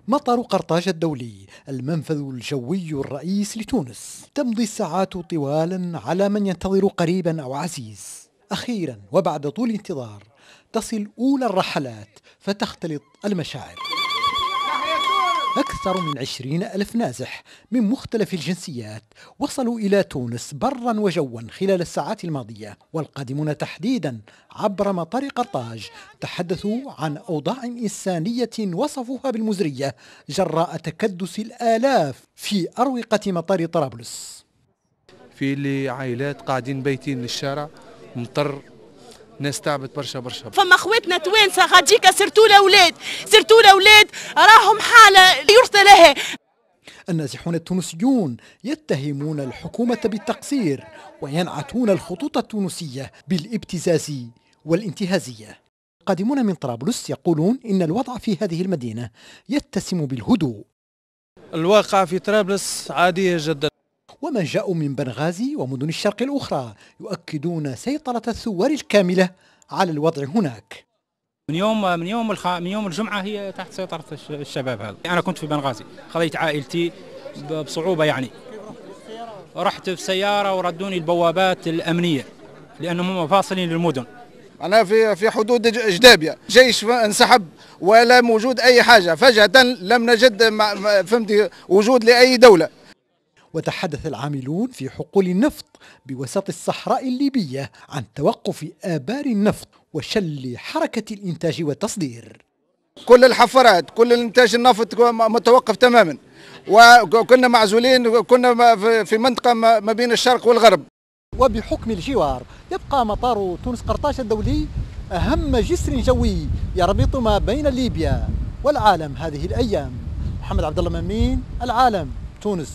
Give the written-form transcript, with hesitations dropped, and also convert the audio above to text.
مطار قرطاج الدولي المنفذ الجوي الرئيس لتونس. تمضي الساعات طوالا على من ينتظر قريبا أو عزيز. أخيرا وبعد طول انتظار تصل أولى الرحلات فتختلط المشاعر. أكثر من 20,000 نازح من مختلف الجنسيات وصلوا إلى تونس برا وجوا خلال الساعات الماضية، والقادمون تحديدا عبر مطار قرطاج تحدثوا عن أوضاع إنسانية وصفوها بالمزرية جراء تكدس الآلاف في أروقة مطار طرابلس. في اللي عائلات قاعدين بيتين للشارع، مضطر ناس تعبت برشا. فما اخواتنا توانسه غاديكا سرتوا الاولاد راهم حاله يرثى لها. النازحون التونسيون يتهمون الحكومة بالتقصير وينعتون الخطوط التونسية بالابتزاز والانتهازية. القادمون من طرابلس يقولون إن الوضع في هذه المدينة يتسم بالهدوء. الواقع في طرابلس عادية جدا. ومن جاءوا من بنغازي ومدن الشرق الأخرى يؤكدون سيطرة الثوار الكاملة على الوضع هناك. من يوم الجمعة هي تحت سيطرة الشباب هذا. أنا كنت في بنغازي، خذيت عائلتي بصعوبة يعني. رحت في سيارة وردوني البوابات الأمنية لأنهم هم فاصلين للمدن. أنا في حدود جدابية، جيش انسحب ولا موجود أي حاجة، فجأة لم نجد فهمتي وجود لأي دولة. وتحدث العاملون في حقول النفط بوسط الصحراء الليبية عن توقف آبار النفط وشل حركة الإنتاج والتصدير. كل الحفرات، كل الإنتاج النفط متوقف تماما، وكنا معزولين، كنا في منطقة ما بين الشرق والغرب. وبحكم الجوار يبقى مطار تونس قرطاج الدولي أهم جسر جوي يربط ما بين ليبيا والعالم هذه الأيام. محمد عبد الله مامين، العالم، تونس.